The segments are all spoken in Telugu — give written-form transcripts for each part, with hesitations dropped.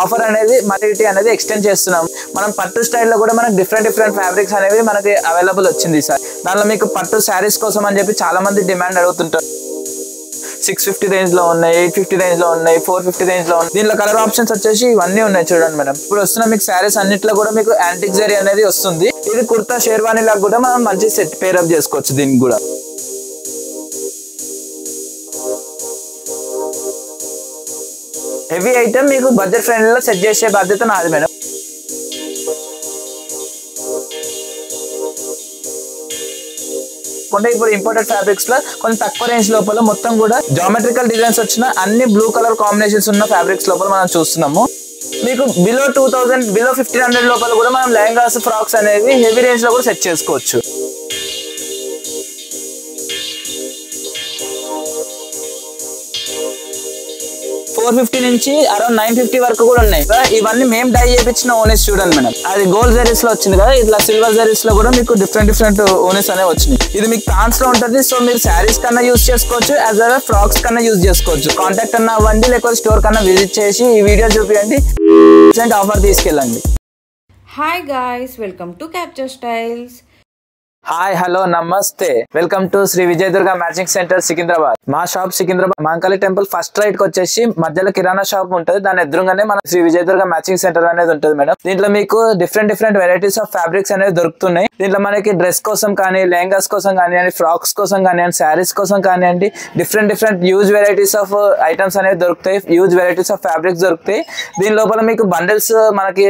ఆఫర్ అనేది మల్టిటీ అనేది ఎక్స్టెండ్ చేస్తున్నాం. మనం పట్టు స్టైల్లో కూడా మనకు డిఫరెంట్ ఫ్యాబ్రిక్స్ అనేవి మనకి అవైలబుల్ వచ్చింది సార్. దానిలో మీకు పట్టు శారీస్ కోసం అని చెప్పి చాలా మంది డిమాండ్ అడుగుతుంటారు. 650 రేంజ్ లో ఉన్నాయి, 850 రేంజ్ లో ఉన్నాయి, 450 రేంజ్ లో ఉన్నాయి. దీనిలో కలర్ ఆప్షన్స్ వచ్చేసి ఇవన్నీ ఉన్నాయి చూడండి మేడం. ఇప్పుడు వస్తున్న మీకు శారీస్ అన్నిట్లో కూడా మీకు యాంటిక్ జరీ అనేది వస్తుంది. ఇది కుర్తా షేర్వానీ లాగా కూడా మనం మంచి సెట్ పేరప్ చేసుకోవచ్చు. దీనికి కూడా హెవీ ఐటమ్ మీకు బడ్జెట్ ఫ్రెండ్లీలో సెట్ చేసే బాధ్యత నాది మేడం. ఇప్పుడు ఇంపోర్టెడ్ ఫ్యాబ్రిక్స్ లో కొంచెం తక్కువ రేంజ్ లోపల మొత్తం కూడా జామెట్రికల్ డిజైన్స్ వచ్చిన అన్ని బ్లూ కలర్ కాంబినేషన్స్ ఉన్న ఫ్యాబ్రిక్స్ లోపల మనం చూస్తున్నాము. మీకు బిలో 2000 బిలో 1500 లోపల కూడా మనం లెహంగాస్ ఫ్రాక్స్ అనేవి హెవీ రేంజ్ లో కూడా సెట్ చేసుకోవచ్చు. 450 నుంచి అరౌండ్ 950 వరకు కూడా ఉన్నాయి. ఇవన్నీ మేము డై చేయించిన ఓనెస్ చూడండి మేడం. అది గోల్డ్ జరీస్ లో వచ్చింది కదా, ఇట్లా సిల్వర్ జరీస్ లో కూడా మీకు డిఫరెంట్ ఓనెస్ అనేవి వచ్చినాయి. ఇది మీకు థాన్స్ లో ఉంటుంది. సో మీరు శారీస్ కన్నా యూజ్ చేసుకోవచ్చు, యాజ్ వెల్ ఫ్రాక్స్ కన్నా యూజ్ చేసుకోవచ్చు. కాంటాక్ట్ అన్న అవ్వండి, లేకపోతే స్టోర్ కన్నా విజిట్ చేసి ఈ వీడియో చూపించండి, ఆఫర్ తీసుకెళ్ళండి. Hi guys, welcome to capture styles. Hi hello నమస్తే, welcome to Shri Vijaya Durga matching centre Secunderabad. మా shop Secunderabad Mahankali temple first right కి వచ్చేసి మధ్యలో కిరాణా షాప్ ఉంటుంది. దాని ఎదురుగానే మన శ్రీ విజయ దుర్గా మ్యాచింగ్ సెంటర్ అనేది ఉంటుంది మేడం. దీంట్లో మీకు డిఫరెంట్ వెరైటీస్ ఆఫ్ ఫ్యాబ్రిక్స్ అనేవి దొరుకుతున్నాయి. దీంట్లో మనకి డ్రెస్ కోసం కానీ, లెహంగాస్ కోసం కానివ్వండి, ఫ్రాక్స్ కోసం కానివ్వండి, శారీస్ కోసం కానివ్వండి, different use varieties of items అనేవి దొరుకుతాయి. యూజ్ వెరైటీస్ ఆఫ్ ఫ్యాబ్రిక్స్ దొరుకుతాయి. దీని లోపల మీకు బండిల్స్, మనకి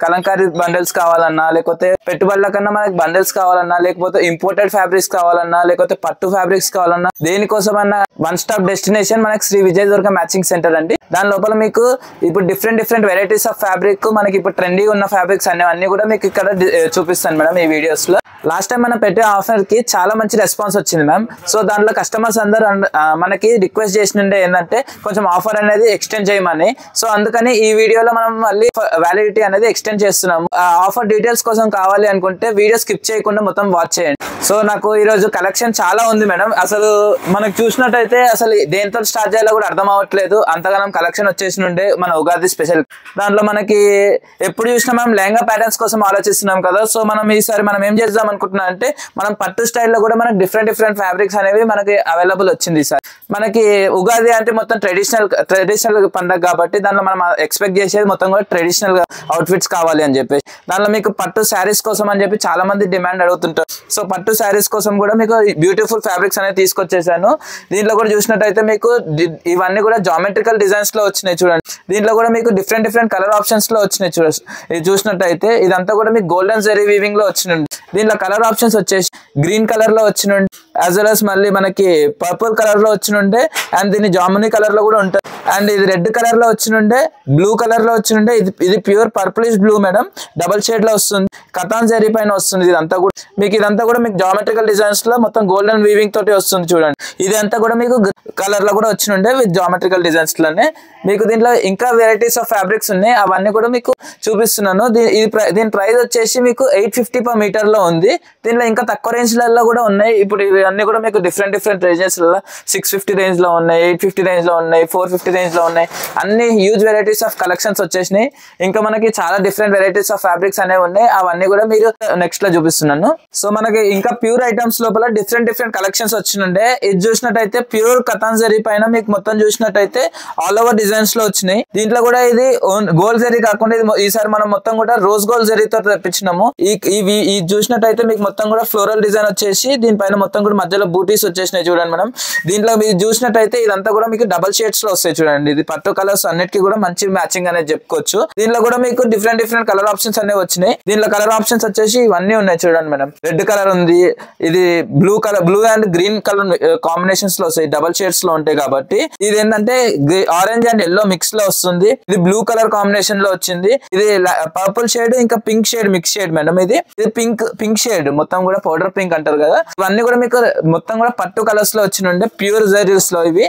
కలంకారీ బండిల్స్ కావాలన్నా, లేకపోతే పెట్టుబడుల కన్నా మనకి బండిల్స్ కావాలన్నా, లేకపోతే ఇంపోర్టెడ్ ఫ్యాబ్రిక్స్ కావాలన్నా, లేకపోతే పట్టు ఫ్యాబ్రిక్స్ కావాలన్నా, దేనికోసమన్నా వన్ స్టాప్ డెస్టినేషన్ మనకి శ్రీ విజయ దుర్గా మ్యాచింగ్ సెంటర్ అండి. దాని లోపల మీకు ఇప్పుడు డిఫరెంట్ వెరైటీస్ ఆఫ్ ఫ్యాబ్రిక్, మనకి ఇప్పుడు ట్రెండీ ఉన్న ఫ్యాబ్రిక్స్ అన్ని కూడా మీకు ఇక్కడ చూపిస్తాను మేడం ఈ వీడియోస్ లో. లాస్ట్ టైం మనం పెట్టే ఆఫర్ కి చాలా మంచి రెస్పాన్స్ వచ్చింది మ్యామ్. సో దాంట్లో కస్టమర్స్ అందరూ మనకి రిక్వెస్ట్ చేసినండే ఏంటంటే కొంచెం ఆఫర్ అనేది ఎక్స్టెండ్ చేయమని. సో అందుకని ఈ వీడియోలో మనం మళ్ళీ వ్యాలిడిటీ అనేది ఎక్స్టెండ్ చేస్తున్నాము. ఆఫర్ డీటెయిల్స్ కోసం కావాలి అనుకుంటే వీడియో స్కిప్ చేయకుండా మొత్తం వాచ్ చేయండి. సో నాకు ఈ రోజు కలెక్షన్ చాలా ఉంది మేడం. అసలు మనకు చూసినట్టయితే అసలు దేంతో స్టార్ట్ చేయాలో కూడా అర్థం అవ్వట్లేదు, అంతగానం కలెక్షన్ వచ్చేసి నుండే మన ఉగాది స్పెషల్. దాంట్లో మనకి ఎప్పుడు చూసినా మనం లెహంగా ప్యాటర్న్స్ కోసం ఆలోచిస్తున్నాం కదా. సో మనం ఈసారి మనం ఏం చేద్దాం అనుకుంటున్నాం అంటే, మనం పట్టు స్టైల్లో కూడా మనకి డిఫరెంట్ ఫ్యాబ్రిక్స్ అనేవి మనకి అవైలబుల్ వచ్చింది సార్. మనకి ఉగాది అంటే మొత్తం ట్రెడిషనల్ పండుగ కాబట్టి దాంట్లో మనం ఎక్స్పెక్ట్ చేసేది మొత్తం కూడా ట్రెడిషనల్ అవుట్ఫిట్స్ కావాలి అని చెప్పేసి, దాంట్లో మీకు పట్టు శారీస్ కోసం అని చెప్పి చాలా మంది డిమాండ్ అడుగుతుంటారు. సో పట్టు శారీస్ కోసం కూడా మీకు బ్యూటిఫుల్ ఫ్యాబ్రిక్స్ అనేది తీసుకొచ్చేసాను. దీంట్లో కూడా చూసినట్టయితే మీకు ఇవన్నీ కూడా జామెట్రికల్ డిజైన్స్ లో వచ్చినాయి చూడండి. దీంట్లో కూడా మీకు డిఫరెంట్ కలర్ ఆప్షన్స్ లో వచ్చినాయి ఇది చూసినట్టయితే ఇదంతా కూడా మీకు గోల్డెన్ జరీ వీవింగ్ లో వచ్చినండి. దీంట్లో కలర్ ఆప్షన్స్ వచ్చేసి గ్రీన్ కలర్ లో వచ్చినండి, యాజ్ వెల్ as మళ్ళీ మనకి పర్పుల్ కలర్ లో వచ్చినుండే, అండ్ దీన్ని జామునీ కలర్ లో కూడా ఉంటుంది, అండ్ ఇది రెడ్ కలర్ లో వచ్చినుండే, బ్లూ కలర్ లో వచ్చినుండే. ఇది pure purplish blue madam, double shade లో వస్తుంది, కథాన్ జరీ పైన వస్తుంది. ఇదంతా కూడా మీకు జామెట్రికల్ డిజైన్స్ లో మొత్తం గోల్డెన్ వీవింగ్ తోటి వస్తుంది చూడండి. ఇది అంతా కూడా మీకు కలర్ లో కూడా వచ్చినుండే విత్ జామెట్రికల్ డిజైన్స్ లోనే. మీకు దీంట్లో ఇంకా వెరైటీస్ ఆఫ్ ఫ్యాబ్రిక్స్ ఉన్నాయి, అవన్నీ కూడా మీకు చూపిస్తున్నాను. దీని ప్రైస్ వచ్చేసి మీకు 850 per మీటర్ లో ఉంది. దీనిలో ఇంకా తక్కువ రేంజ్ లలో కూడా ఉన్నాయి. ఇప్పుడు ఇవన్నీ కూడా మీకు డిఫరెంట్ రేంజెస్ లో 650 రేంజ్ లో ఉన్నాయి, 850 రేంజ్ లో ఉన్నాయి, 450 రేంజ్ లో ఉన్నాయి. అన్ని హ్యూజ్ వెరైటీస్ ఆఫ్ కలెక్షన్స్ వచ్చేసినాయి. ఇంకా మనకి చాలా డిఫరెంట్ వెరైటీస్ ఆఫ్ ఫ్యాబ్రిక్స్ అనేవి ఉన్నాయి, అవన్నీ కూడా మీరు నెక్స్ట్ లో చూపిస్తున్నాను. సో మనకి ఇంకా ప్యూర్ ఐటమ్స్ లోపల డిఫరెంట్ కలెక్షన్స్ వచ్చినుండే. ఇది చూసినట్టయితే ప్యూర్ కథాన్ జరీ పైన మీకు మొత్తం చూసినట్టయితే ఆల్ ఓవర్ డిజైన్స్ లో వచ్చినాయి. దీంట్లో కూడా ఇది గోల్డ్ జరీ కాకుండా ఈసారి మనం మొత్తం కూడా రోజ్ గోల్డ్ జరీతో తెప్పించినాము. ఈ చూసినట్టయితే మీకు మొత్తం కూడా ఫ్లోరల్ డిజైన్ వచ్చేసి దీనిపైన మొత్తం కూడా మధ్యలో బూటీస్ వచ్చేసినాయి చూడండి మనం. దీంట్లో మీరు చూసినట్టయితే ఇదంతా కూడా మీకు డబల్ షేడ్స్ లో వస్తాయి చూడండి. ఇది పట్టు కలర్స్ అన్నిటికీ కూడా మంచి మ్యాచింగ్ అనేది చెప్పుకోవచ్చు. దీంట్లో కూడా మీకు డిఫరెంట్ కలర్ ఆప్షన్స్ అనేవి వచ్చినాయి. దీంట్లో కలర్ ఆప్షన్స్ వచ్చేసి ఇవన్నీ ఉన్నాయి చూడండి మేడం. రెడ్ కలర్ ఉంది, ఇది blue and green colour combinations లో వస్తాయి, డబల్ షేడ్స్ లో ఉంటాయి కాబట్టి. ఇది ఏంటంటే ఆరెంజ్ అండ్ ఎల్లో మిక్స్ లో వస్తుంది. ఇది బ్లూ కలర్ కాంబినేషన్ లో వచ్చింది. ఇది పర్పుల్ షేడ్ ఇంకా pink shade mix shade madam. ఇది పింక్ షేడ్, మొత్తం కూడా పౌడర్ పింక్ అంటారు కదా. ఇవన్నీ కూడా మీకు మొత్తం కూడా పట్టు కలర్స్ లో వచ్చినుండే ప్యూర్ జరీస్ లో ఇవి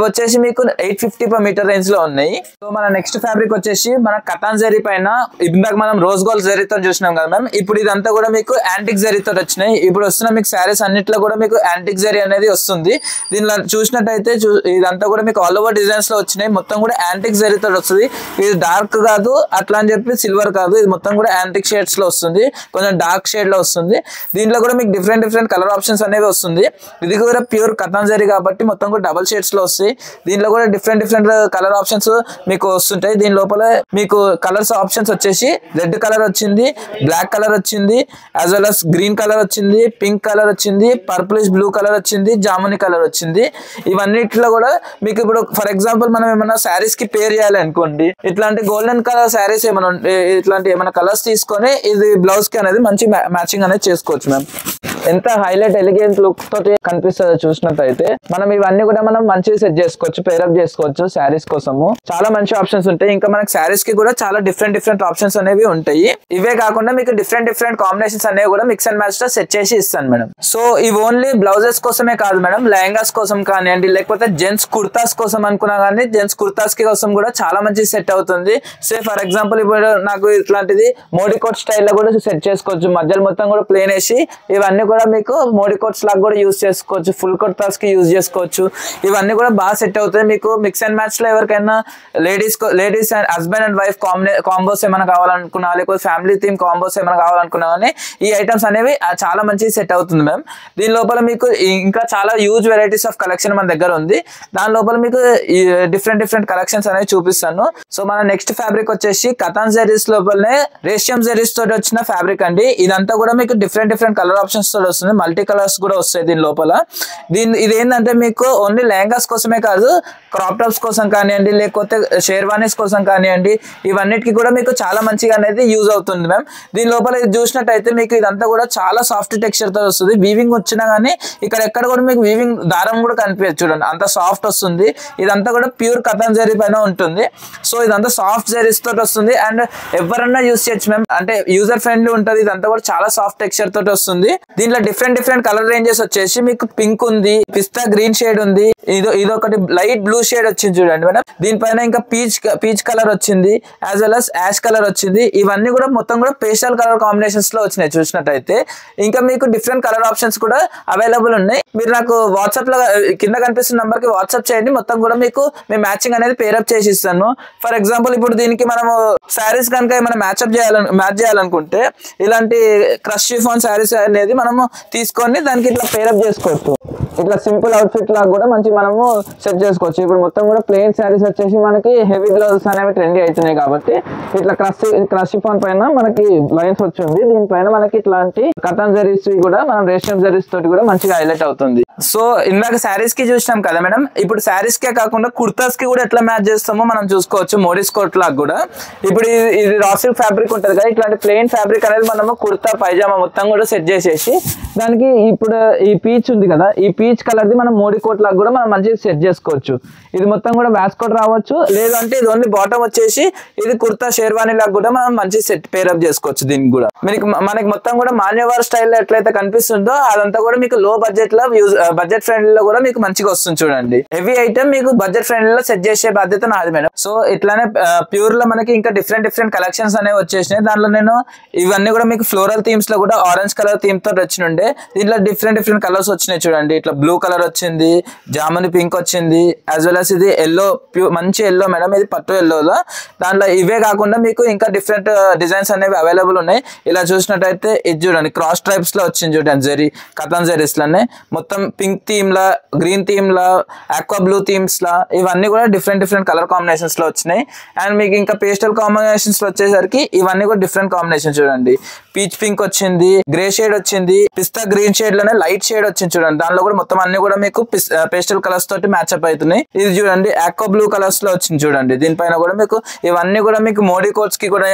వచ్చేసి మీకు 850 per meter రేంజ్ లో ఉన్నాయి. సో మన నెక్స్ట్ ఫ్యాబ్రిక్ వచ్చేసి మన కతాన్ జరీ పైన ఇందాక మనం రోజ్ గోల్డ్ జరీతో చూసినాం కదా మ్యామ్. ఇప్పుడు ఇదంతా కూడా మీకు యాంటిక్ జరీతో వచ్చినాయి. ఇప్పుడు వస్తున్న మీకు శారీస్ అన్నిట్లో కూడా మీకు యాంటిక్ జరీ అనేది వస్తుంది. దీనిలో చూసినట్టయితే ఇదంతా కూడా మీకు ఆల్ ఓవర్ డిజైన్స్ లో వచ్చినాయి. మొత్తం కూడా యాంటిక్ జరీతో వస్తుంది. ఇది డార్క్ కాదు అట్లా అని చెప్పి సిల్వర్ కాదు, ఇది మొత్తం కూడా యాంటిక్ షేడ్స్ లో వస్తుంది, కొంచెం డార్క్ షేడ్ లో వస్తుంది. దీంట్లో కూడా మీకు డిఫరెంట్ కలర్ ఆప్షన్స్ అనేవి వస్తుంది. ఇది కూడా ప్యూర్ కతాన్ జరీ కాబట్టి మొత్తం కూడా డబల్ షేడ్స్ లో వస్తాయి. దీంట్లో కూడా డిఫరెంట్ కలర్ ఆప్షన్స్ మీకు వస్తుంటాయి. దీని లోపల మీకు కలర్స్ ఆప్షన్స్ వచ్చేసి రెడ్ కలర్ వచ్చింది, బ్లాక్ కలర్ వచ్చింది, as well as green colour వచ్చింది, పింక్ కలర్ వచ్చింది, పర్పులిష్ బ్లూ కలర్ వచ్చింది, జాముని కలర్ వచ్చింది. ఇవన్నిట్లో కూడా మీకు ఇప్పుడు ఫర్ ఎగ్జాంపుల్ మనం ఏమైనా శారీస్ కి పేర్ చేయాలి అనుకోండి, ఇట్లాంటి గోల్డెన్ కలర్ శారీస్ ఏమైనా ఇట్లాంటి ఏమైనా కలర్స్ తీసుకొని ఇది బ్లౌజ్ కి అనేది మంచి మ్యాచింగ్ అనేది చేసుకోవచ్చు మ్యామ్. ఎంత హైలైట్ ఎలిగెంట్ లుక్ తోటి కనిపిస్తుందో చూసినట్టయితే మనం ఇవన్నీ కూడా మనం మంచిగా సెట్ చేసుకోవచ్చు, పేరప్ చేసుకోవచ్చు శారీస్ కోసము. చాలా మంచి ఆప్షన్స్ ఉంటాయి. ఇంకా మనకి శారీస్ కి కూడా చాలా డిఫరెంట్ ఆప్షన్స్ అనేవి ఉంటాయి. ఇవే కాకుండా మీకు డిఫరెంట్ కాంబినేషన్స్ అనేవి కూడా మిక్స్ అండ్ మ్యాచ్ తో సెట్ చేసి ఇస్తాను మేడం. సో ఇవి ఓన్లీ బ్లౌజెస్ కోసమే కాదు మేడం, లెహంగాస్ కోసం కానివ్వండి, లేకపోతే జెంట్స్ కుర్తాస్ కోసం అనుకున్నా కానీ జెంట్స్ కుర్తాస్ కి కోసం కూడా చాలా మంచి సెట్ అవుతుంది. సే ఫర్ ఎగ్జాంపుల్ ఇప్పుడు నాకు ఇట్లాంటిది మోడీ కోట్ స్టైల్లో కూడా సెట్ చేసుకోవచ్చు. మధ్యలో మొత్తం కూడా ప్లేన్ వేసి ఇవన్నీ కూడా మీకు మోడీ కోట్స్ లాగా కూడా యూజ్ చేసుకోవచ్చు, ఫుల్ కుర్తాస్ కి యూజ్ చేసుకోవచ్చు. ఇవన్నీ కూడా బాగా సెట్ అవుతాయి. మీకు మిక్స్ అండ్ మ్యాచ్ లో ఎవరికైనా ladies and husband and wife combos ఏమైనా కావాలనుకున్నా, లేకపోతే ఫ్యామిలీ థీమ్ కాంబోస్ ఏమైనా కావాలనుకున్నా కానీ ఈ ఐటమ్స్ అనేవి చాలా మంచి సెట్ అవుతుంది మ్యామ్. దీని లోపల మీకు ఇంకా చాలా హ్యూజ్ వెరైటీస్ ఆఫ్ కలెక్షన్ మన దగ్గర ఉంది. దాని లోపల మీకు డిఫరెంట్ కలెక్షన్స్ అనేవి చూపిస్తాను. సో మన నెక్స్ట్ ఫ్యాబ్రిక్ వచ్చేసి కతాన్ జరీస్ లోపలనే రేషియం జరీస్ తోటి వచ్చిన ఫ్యాబ్రిక్ అండి. ఇదంతా కూడా మీకు డిఫరెంట్ కలర్ ఆప్షన్స్ తోటి వస్తుంది, మల్టీ కలర్స్ కూడా వస్తాయి దీని లోపల. ఇది ఏంటంటే మీకు ఓన్లీ లెహంగాస్ కోసమే కాదు, క్రాప్ టాప్స్ కోసం కానివ్వండి, లేకపోతే షేర్వానీస్ కోసం కానివ్వండి, ఇవన్నిటికి కూడా మీకు చాలా మంచిగా అనేది యూజ్ అవుతుంది మ్యామ్. దీని లోపల ఇది చూసినట్టయితే మీకు ఇదంతా కూడా చాలా సాఫ్ట్ టెక్స్చర్ తో వస్తుంది. వీవింగ్ వచ్చినా కానీ ఇక్కడ ఎక్కడ కూడా మీకు వీవింగ్ దారం కూడా కనిపించదు చూడండి, అంత సాఫ్ట్ వస్తుంది. ఇదంతా కూడా ప్యూర్ కతాన్ జరీ పైన ఉంటుంది. సో ఇదంతా సాఫ్ట్ జరీస్ తోటి వస్తుంది అండ్ ఎవరన్నా యూజ్ చేయొచ్చు మ్యామ్, అంటే యూజర్ ఫ్రెండ్లీ ఉంటుంది. ఇదంతా కూడా చాలా సాఫ్ట్ టెక్స్చర్ తోటి వస్తుంది. దీంట్లో డిఫరెంట్ కలర్ రేంజెస్ వచ్చేసి మీకు పింక్ ఉంది, పిస్తా గ్రీన్ షేడ్ ఉంది, ఇదొకటి లైట్ బ్లూ షేడ్ వచ్చింది చూడండి మేడం. దీనిపైన ఇంకా పీచ్ కలర్ వచ్చింది, as well as ash colour వచ్చింది. ఇవన్నీ కూడా మొత్తం కూడా పేస్టల్ కలర్ కాంబినేషన్స్ లో వచ్చినాయి చూసినట్టయితే. ఇంకా మీకు డిఫరెంట్ కలర్ ఆప్షన్స్ కూడా అవైలబుల్ ఉన్నాయి. మీరు నాకు వాట్సాప్ లో కింద కనిపిస్తున్న నంబర్ కి వాట్సాప్ చేయండి, మొత్తం కూడా మీకు మేము మ్యాచింగ్ అనేది పేరప్ చేసి ఇస్తాను. ఫర్ ఎగ్జాంపుల్ ఇప్పుడు దీనికి మనము శారీస్ కనుక ఏమైనా మ్యాచ్ చేయాలనుకుంటే ఇలాంటి క్రష్ షిఫాన్ శారీస్ అనేది మనము తీసుకొని దానికి ఇట్లా పేరప్ చేసుకోవచ్చు. ఇట్లా సింపుల్ అవుట్ఫిట్ లాగా కూడా మంచి మనము సెట్ చేసుకోవచ్చు. ఇప్పుడు మొత్తం కూడా ప్లెయిన్ శారీస్ వచ్చేసి మనకి హెవీ గ్లౌజెస్ అనేవి ట్రెండీ అవుతున్నాయి కాబట్టి ఇట్లా క్రష్ షిఫాన్ పైన మనకి లైన్స్ వచ్చింది. దీనిపైన మనకి ఇట్లాంటి కతాన్ జరీస్ కూడా మనం రేషియం జరీస్ తోటి కూడా మంచిగా హైలైట్ అవుతుంది. సో ఇందాక శారీస్ కి చూసినాం కదా మేడం, ఇప్పుడు శారీస్ కే కాకుండా కుర్తాస్ కి కూడా ఎట్లా మ్యాచ్ చేస్తామో మనం చూసుకోవచ్చు. మోడీస్ కోట్ లాగా కూడా ఇప్పుడు ఇది రా సిల్క్ ఫ్యాబ్రిక్ ఉంటుంది కదా, ఇట్లాంటి ప్లెయిన్ ఫ్యాబ్రిక్ అనేది మనము కుర్తా పైజామా మొత్తం కూడా సెట్ చేసేసి దానికి ఇప్పుడు ఈ పీచ్ ఉంది కదా, ఈ పీచ్ కలర్ ది మనం మోడీ కోట్ లాగా కూడా మనం మంచిగా సెట్ చేసుకోవచ్చు. ఇది మొత్తం కూడా వ్యాస్కోట్ రావచ్చు, లేదంటే ఇది ఓన్లీ బాటమ్ వచ్చేసి ఇది కుర్తా షేర్వానీ లాగా కూడా మనం మంచి సెట్ పేరప్ చేసుకోవచ్చు. దీనికి కూడా మనకి మొత్తం కూడా మాన్యవార్ స్టైల్ ఎట్లయితే కనిపిస్తుందో అదంతా కూడా మీకు లో బడ్జెట్ లో బడ్జెట్ ఫ్రెండ్లీలో కూడా మీకు మంచిగా వస్తుంది చూడండి. హెవీ ఐటమ్ మీకు బడ్జెట్ ఫ్రెండ్లీలో సెట్ చేసే బాధ్యత నాది మేడం. సో ఇట్లానే ప్యూర్ లో మనకి ఇంకా డిఫరెంట్ కలెక్షన్స్ అనేవి వచ్చేసినాయి. దాంట్లో నేను ఇవన్నీ కూడా మీకు ఫ్లోరల్ థీమ్స్ లో కూడా ఆరెంజ్ కలర్ థీమ్ తోటి వచ్చినుండే. దీంట్లో డిఫరెంట్ కలర్స్ వచ్చినాయి చూడండి. ఇట్లా బ్లూ కలర్ వచ్చింది, జాముని పింక్ వచ్చింది, యాజ్ వెల్ as ఇది ఎల్లో, మంచి ఎల్లో మేడం, ఇది పట్టు ఎల్లోలో. దాంట్లో ఇవే కాకుండా మీకు ఇంకా డిఫరెంట్ డిజైన్స్ అనేవి అవైలబుల్ ఉన్నాయి. ఇలా చూసినట్టయితే ఇది చూడండి క్రాస్ ట్రైబ్స్ లో వచ్చింది చూడండి, జరీ కతాన్ జరీస్ లోనే మొత్తం పింక్ థీమ్ లా, గ్రీన్ థీమ్ లా, ఆక్వా బ్లూ థీమ్స్ లా, ఇవన్నీ కూడా డిఫరెంట్ కలర్ కాంబినేషన్స్ లో వచ్చినాయి. అండ్ మీకు ఇంకా పేస్టల్ కాంబినేషన్స్ లో వచ్చేసరికి ఇవన్నీ కూడా డిఫరెంట్ కాంబినేషన్ చూడండి. పీచ్ పింక్ వచ్చింది, గ్రే షేడ్ వచ్చింది, పిస్తా గ్రీన్ షేడ్ లోనే లైట్ షేడ్ వచ్చింది చూడండి. దానిలో కూడా మొత్తం అన్ని కూడా మీకు పేస్టల్ కలర్స్ తోటి మ్యాచ్అప్ అవుతున్నాయి. ఇది చూడండి ఆక్వా బ్లూ కలర్స్ లో వచ్చింది చూడండి. దీనిపైన కూడా మీకు ఇవన్నీ కూడా మీకు మోడీ కోట్స్ కి కూడా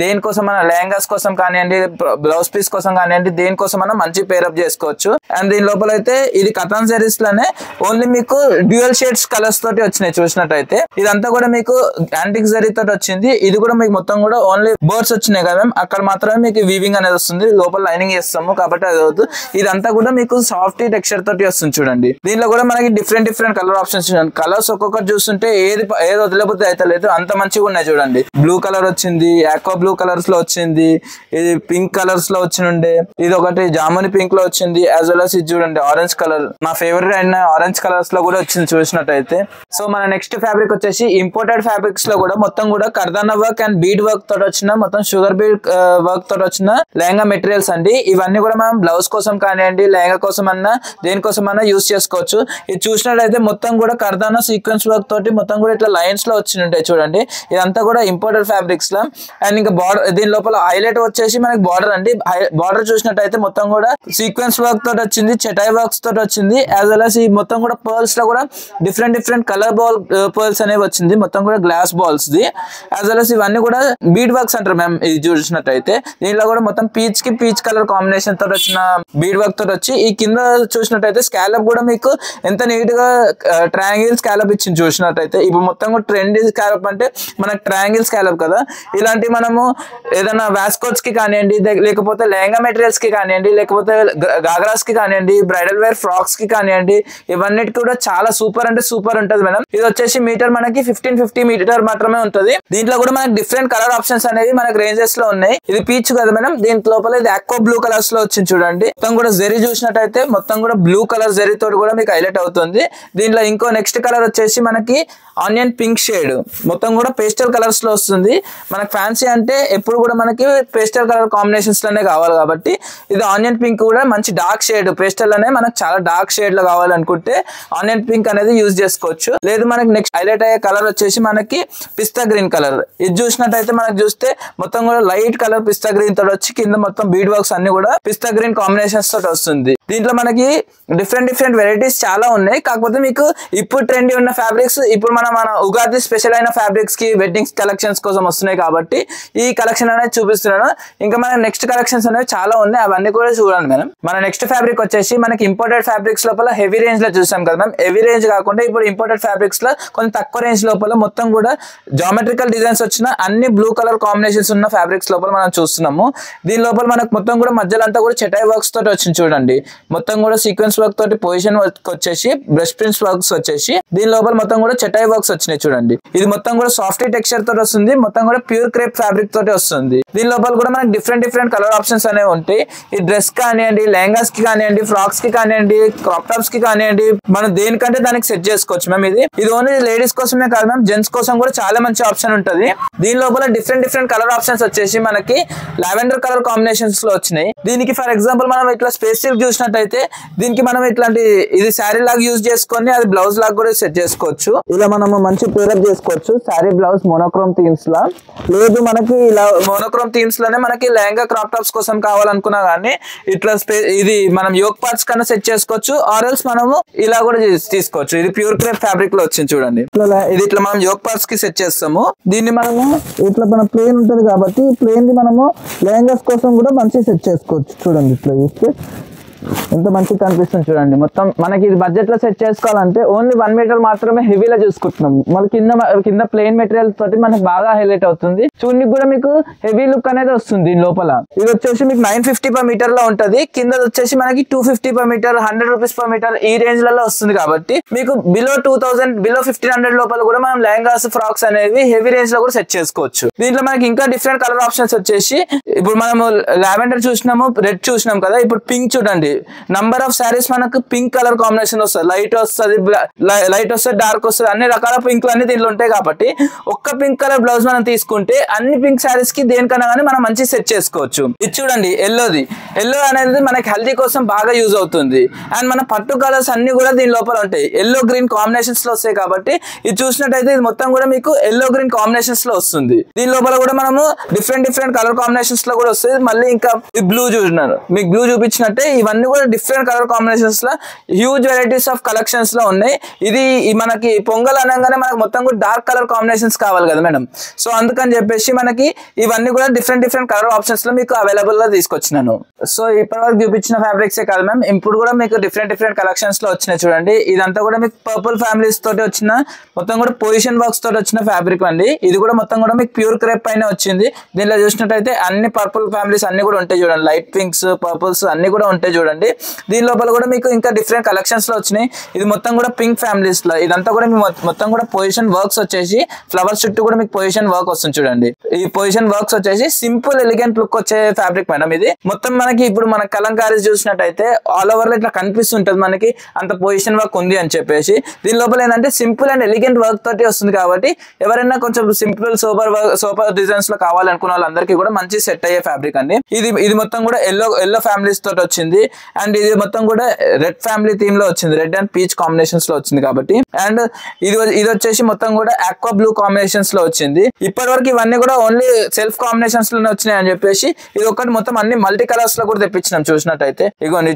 దేనికోసం మన లెహంగాస్ కోసం కానివ్వండి, బ్లౌజ్ పీస్ కోసం కానివ్వండి, దేనికోసం మనం మంచి పేరప్ చేసుకోవచ్చు. అండ్ దీని లోపల అయితే ఇది కతాన్ జరీస్ లోనే ఓన్లీ మీకు డ్యూయల్ షేడ్స్ కలర్స్ తోటి వచ్చినాయి చూసినట్టయితే. ఇదంతా కూడా మీకు యాంటిక్ జరీ తోటి వచ్చింది. ఇది కూడా మీకు మొత్తం కూడా ఓన్లీ బర్డ్స్ వచ్చినాయి కదా, అక్కడ మాత్రమే మీకు వీవింగ్ ఫిట్టింగ్ అనేది వస్తుంది, లోపల లైనింగ్ చేస్తాము కాబట్టి అది అవుతుంది. ఇదంతా కూడా మీకు సాఫ్ట్ టెక్స్చర్ తోటి వస్తుంది చూడండి. దీంట్లో కూడా మనకి డిఫరెంట్ కలర్ ఆప్షన్స్ చూడండి. కలర్స్ ఒక్కొక్కటి చూస్తుంటే ఏది వదిలేకపోతే అయితే లేదు, అంత మంచిగా ఉన్నాయి చూడండి. బ్లూ కలర్ వచ్చింది, ఆక్వా బ్లూ కలర్స్ లో వచ్చింది, ఇది పింక్ కలర్స్ లో వచ్చిండే, ఇది ఒకటి జాముని పింక్ లో వచ్చింది, యాజ్ వెల్ as ఇది చూడండి ఆరెంజ్ కలర్, నా ఫేవరెట్ అయిన ఆరెంజ్ కలర్స్ లో కూడా వచ్చింది చూసినట్టయితే. సో మన నెక్స్ట్ ఫ్యాబ్రిక్ వచ్చేసి ఇంపోర్టెడ్ ఫ్యాబ్రిక్స్ లో కూడా మొత్తం కూడా కర్దానా వర్క్ అండ్ బీడ్ వర్క్ తోటి వచ్చిన, మొత్తం షుగర్ బీడ్ వర్క్ తోటి వచ్చిన లెహంగా మెటీరియల్స్ అండి. ఇవన్నీ కూడా మనం బ్లౌజ్ కోసం కానివ్వండి, లెహంగా కోసం అన్నా దేనికోసం అన్నా యూస్ చేసుకోవచ్చు. ఇది చూసినట్టయితే మొత్తం కూడా కర్దానా సీక్వెన్స్ వర్క్ తోటి మొత్తం కూడా ఇట్లా లైన్స్ లో వచ్చి ఉంటాయి చూడండి. ఇదంతా కూడా ఇంపోర్టెడ్ ఫ్యాబ్రిక్స్ లో. అండ్ ఇంకా బార్డర్, దీని లోపల హైలైట్ వచ్చేసి మనకి బార్డర్ అండి. బార్డర్ చూసినట్టయితే మొత్తం కూడా సీక్వెన్స్ వర్క్ తోటి వచ్చింది, చెటాయి వర్క్స్ తోటి వచ్చింది, యాజ్ వెల్ as ఈ మొత్తం కూడా పర్ల్స్ లో కూడా డిఫరెంట్ కలర్ బాల్ పర్ల్స్ అనేవి వచ్చింది, మొత్తం కూడా glass balls the. As well as ఇవన్నీ కూడా బీడ్ వర్క్స్ అంటారు మ్యామ్. ఇది చూసినట్టయితే దీంట్లో కూడా మొత్తం పీచ్ కలర్ కాంబినేషన్ తోటి వచ్చిన బీడ్ వర్క్ తోటి వచ్చి, ఈ కింద చూసినట్టయితే స్కాలప్ కూడా మీకు ఎంత నీట్ గా ట్రయాంగిల్ స్కాలప్ ఇచ్చింది చూసినట్టయితే. ఇప్పుడు మొత్తం కూడా ట్రెండ్ స్కాలప్ అంటే మనకు ట్రయాంగిల్ స్కాలప్ కదా, ఇలాంటి మనము ఏదైనా వాస్కోట్స్ కి కానివ్వండి, లేకపోతే లెహంగా మెటీరియల్స్ కి కానివ్వండి, లేకపోతే గాగ్రాస్ కి కానివ్వండి, బ్రైడల్ వేర్ ఫ్రాక్స్ కి కానివ్వండి, ఇవన్నిటి కూడా చాలా సూపర్ అంటే సూపర్ ఉంటది మేడం. ఇది వచ్చేసి మీటర్ మనకి 1550 మీటర్ మాత్రమే ఉంటది. దీంట్లో కూడా మనకి డిఫరెంట్ కలర్ ఆప్షన్స్ అనేవి మనకి రేంజెస్ లో ఉన్నాయి. ఇది పీచ్ కదా మేడం, దీని లోపల ఇది ఆక్వా బ్లూ కలర్స్ లో వచ్చింది చూడండి. మొత్తం కూడా జెరీ చూసినట్టయితే మొత్తం కూడా బ్లూ కలర్ జెరీ తోటి కూడా మీకు హైలైట్ అవుతుంది. దీంట్లో ఇంకో నెక్స్ట్ కలర్ వచ్చేసి మనకి ఆనియన్ పింక్ షేడ్, మొత్తం కూడా పేస్టల్ కలర్స్ లో వస్తుంది. మనకి ఫ్యాన్సీ అంటే ఎప్పుడు కూడా మనకి పేస్టల్ కలర్ కాంబినేషన్స్ లోనే కావాలి కాబట్టి ఇది ఆనియన్ పింక్ కూడా మంచి డార్క్ షేడ్, పేస్టల్ అనే మనకు చాలా డార్క్ షేడ్ లో కావాలనుకుంటే ఆనియన్ పింక్ అనేది యూజ్ చేసుకోవచ్చు. లేదు మనకి నెక్స్ట్ హైలైట్ అయ్యే కలర్ వచ్చేసి మనకి పిస్తా గ్రీన్ కలర్. ఇది చూసినట్టయితే మనకు చూస్తే మొత్తం కూడా లైట్ కలర్ పిస్తా గ్రీన్ తోటి వచ్చి కింద మొత్తం బీడ్ వర్క్స్ అన్ని కూడా పిస్తా గ్రీన్ కాంబినేషన్స్ తోటి వస్తుంది. దీంట్లో మనకి డిఫరెంట్ వెరైటీస్ చాలా ఉన్నాయి. కాకపోతే మీకు ఇప్పుడు ట్రెండీ ఉన్న ఫ్యాబ్రిక్స్ ఇప్పుడు మన ఉగాది స్పెషల్ అయిన ఫ్యాబ్రిక్స్ కి వెడ్డింగ్స్ కలెక్షన్స్ కోసం వస్తున్నాయి కాబట్టి ఈ కలెక్షన్ అనేది చూపిస్తున్నాను. ఇంకా మన నెక్స్ట్ కలెక్షన్స్ అనేవి చాలా ఉన్నాయి, అవన్నీ కూడా చూడండి మేడం. మన నెక్స్ట్ ఫ్యాబ్రిక్ వచ్చేసి మనకి ఇంపోర్టెడ్ ఫ్యాబ్రిక్స్ లోపల హెవీ రేంజ్ లో చూసాం కదా మ్యామ్. హెవీ రేంజ్ కాకుండా ఇప్పుడు ఇంపోర్టెడ్ ఫ్యాబ్రిక్స్ లో కొంచెం తక్కువ రేంజ్ లోపల మొత్తం కూడా జామెట్రికల్ డిజైన్స్ వచ్చిన అన్ని బ్లూ కలర్ కాంబినేషన్స్ ఉన్న ఫ్యాబ్రిక్స్ లోపల మనం చూస్తున్నాము. దీని లోపల మనకు మొత్తం కూడా మధ్యలో అంతా కూడా చెటాయి వర్క్స్ తోటి వచ్చింది చూడండి. మొత్తం కూడా సీక్వెన్స్ వర్క్ తోటి పొజిషన్ వర్క్ వచ్చేసి బ్రష్ ప్రింట్స్ వర్క్స్ వచ్చేసి దీని లోపల మొత్తం కూడా చెటాయి వర్క్స్ వచ్చినాయి చూడండి. ఇది మొత్తం కూడా సాఫ్ట్ టెక్స్చర్ తోటి వస్తుంది, మొత్తం కూడా ప్యూర్ క్రేప్ ఫ్యాబ్రిక్ తోటి వస్తుంది. దీని లోపల కూడా మనకి డిఫరెంట్ కలర్ ఆప్షన్స్ అనేవి ఉంటాయి. ఈ డ్రెస్ కానివ్వండి, లెహంగాస్ కి కానివ్వండి, ఫ్రాక్స్ కి కానివ్వండి, క్రాప్ టాప్స్ కి కానివ్వండి, మనం దేనికంటే దానికి సెట్ చేసుకోవచ్చు మ్యామ్. ఇది ఓన్లీ లేడీస్ కోసమే కాదు మ్యామ్, జెంట్స్ కోసం కూడా చాలా మంచి ఆప్షన్ ఉంటుంది. దీని లోపల డిఫరెంట్ కలర్ ఆప్షన్స్ వచ్చేసి మనకి లావెండర్ కలర్ కాంబినేషన్స్ లో వచ్చినాయి. దీనికి ఫర్ ఎగ్జాంపుల్ మనం ఇట్లా స్పేస్ సిల్క్ చూసినట్టయితే దీనికి మనం ఇట్లాంటి ఇది శారీ లాగా యూజ్ చేసుకొని అది బ్లౌజ్ లాగా కూడా సెట్ చేసుకోవచ్చు. ఇలా మనము మంచి పేరప్ చేసుకోవచ్చు శారీ బ్లౌజ్ మోనోక్రోమ్ థీమ్స్ లా. లేదు మనకి ఇలా మోనోక్రోమ్ థీమ్స్ లోనే మనకి లెహంగా క్రాప్ టాప్స్ కోసం కావాలనుకున్నా కానీ ఇట్లా ఇది మనం యోక్ పార్ట్స్ కన్నా సెట్ చేసుకోవచ్చు, ఆర్ఎల్స్ మనము ఇలా కూడా తీసుకోవచ్చు. ఇది ప్యూర్ క్రేప్ ఫ్యాబ్రిక్ లో వచ్చింది చూడండి. ఇది ఇట్లా మనం యోక్ పార్ట్స్ కి సెట్ చేస్తాము. దీన్ని మనము ఇట్లా మన ప్లేన్ ఉంటది కాబట్టి ప్లేన్ ది మనము లెహంగాస్ కోసం కూడా మంచిగా సెట్ చేసుకోవచ్చు. చూడండి ఇట్లా చూస్తే ఎంత మంచిగా కనిపిస్తుంది చూడండి. మొత్తం మనకి ఇది బడ్జెట్ లో సెట్ చేసుకోవాలంటే ఓన్లీ 1 మీటర్ మాత్రమే హెవీలో చూసుకుంటున్నాం. మళ్ళీ కింద ప్లెయిన్ మెటీరియల్ తోటి మనకి బాగా హైలైట్ అవుతుంది. చూడడానికి కూడా మీకు హెవీ లుక్ అనేది వస్తుంది. దీని లోపల ఇది వచ్చేసి మీకు 950 per మీటర్ లో ఉంటది. కింద వచ్చేసి మనకి 250 per metre, 100 rupees per metre ఈ రేంజ్ లలో వస్తుంది. కాబట్టి మీకు బిలో 2000, బిలో 1500 లోపల కూడా మనం లెహంగాస్, ఫ్రాక్స్ అనేవి హెవీ రేంజ్ లో కూడా సెట్ చేసుకోవచ్చు. దీంట్లో మనకి ఇంకా డిఫరెంట్ కలర్ ఆప్షన్స్ వచ్చేసి ఇప్పుడు మనము లావెండర్ చూసినాము, రెడ్ చూసినాం కదా, ఇప్పుడు పింక్ చూడండి. నంబర్ ఆఫ్ శారీస్ మనకు పింక్ కలర్ కాంబినేషన్ వస్తుంది, లైట్ వస్తుంది, డార్క్ వస్తుంది, అన్ని రకాల పింక్ అన్ని దీంట్లో ఉంటాయి. కాబట్టి ఒక్క పింక్ కలర్ బ్లౌజ్ మనం తీసుకుంటే అన్ని పింక్ శారీస్ కి దేనికన్నా కానీ మనం మంచి సెట్ చేసుకోవచ్చు. ఇది చూడండి ఎల్లో అనేది మనకి హెల్దీ కోసం బాగా యూజ్ అవుతుంది. అండ్ మన పట్టు కలర్స్ అన్ని కూడా దీని లోపల ఉంటాయి, ఎల్లో గ్రీన్ కాంబినేషన్స్ లో వస్తాయి. కాబట్టి ఇది చూసినట్టయితే ఇది మొత్తం కూడా మీకు ఎల్లో గ్రీన్ కాంబినేషన్స్ లో వస్తుంది. దీని లోపల కూడా మనము డిఫరెంట్ కలర్ కాంబినేషన్స్ లో కూడా వస్తుంది. మళ్ళీ ఇంకా బ్లూ చూసినారు, మీకు బ్లూ చూపించినట్టే ఇవన్నీ ఇవన్నీ కూడా డిఫరెంట్ కలర్ కాంబినేషన్స్ లో హ్యూజ్ వెరైటీస్ ఆఫ్ కలెక్షన్స్ లో ఉన్నాయి. ఇది మనకి పొంగల్ అనగానే మనకు మొత్తం కూడా డార్క్ కలర్ కాంబినేషన్స్ కావాలి కదా మేడం. సో అందుకని చెప్పేసి మనకి ఇవన్నీ కూడా డిఫరెంట్ కలర్ ఆప్షన్స్ లో మీకు అవైలబుల్ గా తీసుకొచ్చినాను. సో ఇప్పటివరకు చూపించిన ఫ్యాబ్రిక్సే కాదు మ్యామ్, ఇప్పుడు కూడా మీకు డిఫరెంట్ కలెక్షన్స్ లో వచ్చినాయి చూడండి. ఇదంతా కూడా మీకు పర్పుల్ ఫ్యామిలీస్ తోటి వచ్చిన మొత్తం కూడా పొజిషన్ వర్క్స్ తోటి వచ్చిన ఫ్యాబ్రిక్ అండి. ఇది కూడా మొత్తం కూడా మీకు ప్యూర్ క్రేప్ పైన వచ్చింది. దీనిలో చూసినట్టయితే అన్ని పర్పుల్ ఫ్యామిలీస్ అన్ని కూడా ఉంటాయి చూడండి, లైట్ పింక్స్ పర్పుల్స్ అన్ని కూడా ఉంటాయి చూడండి. దీని లోపల కూడా మీకు ఇంకా డిఫరెంట్ కలెక్షన్స్ లో వచ్చినాయి. ఇది మొత్తం కూడా పింక్ ఫ్యామిలీస్ లో ఇదంతా కూడా మొత్తం కూడా పొజిషన్ వర్క్స్ వచ్చేసి ఫ్లవర్స్ చుట్టూ కూడా మీకు పొజిషన్ వర్క్ వస్తుంది చూడండి. ఈ పొజిషన్ వర్క్స్ వచ్చేసి సింపుల్ ఎలిగెంట్ లుక్ వచ్చే ఫ్యాబ్రిక్ మేడం. ఇది మొత్తం మనకి ఇప్పుడు మన కలంకారీస్ చూసినట్టయితే ఆల్ ఓవర్ లో ఇట్లా కనిపిస్తుంటది మనకి అంత పొజిషన్ వర్క్ ఉంది అని చెప్పేసి. దీని లోపల ఏంటంటే సింపుల్ అండ్ ఎలిగెంట్ వర్క్ తోటి వస్తుంది కాబట్టి ఎవరైనా కొంచెం సింపుల్ సూపర్ డిజైన్స్ లో కావాలనుకున్న వాళ్ళందరికీ కూడా మంచి సెట్ అయ్యే ఫ్యాబ్రిక్ అండి. ఇది మొత్తం కూడా ఎల్లో ఫ్యామిలీస్ తోటి వచ్చింది. అండ్ ఇది మొత్తం కూడా రెడ్ ఫ్యామిలీ థీమ్ లో వచ్చింది, రెడ్ అండ్ పీచ్ కాంబినేషన్స్ లో వచ్చింది కాబట్టి. అండ్ ఇది వచ్చేసి మొత్తం కూడా ఆక్వా బ్లూ కాంబినేషన్స్ లో వచ్చింది. ఇప్పటి వరకు ఇవన్నీ కూడా ఓన్లీ సెల్ఫ్ కాంబినేషన్స్ లోనే వచ్చినాయి అని చెప్పేసి ఇది ఒకటి మొత్తం అన్ని మల్టీ కలర్స్ లో కూడా తెప్పించినాం. చూసినట్టయితే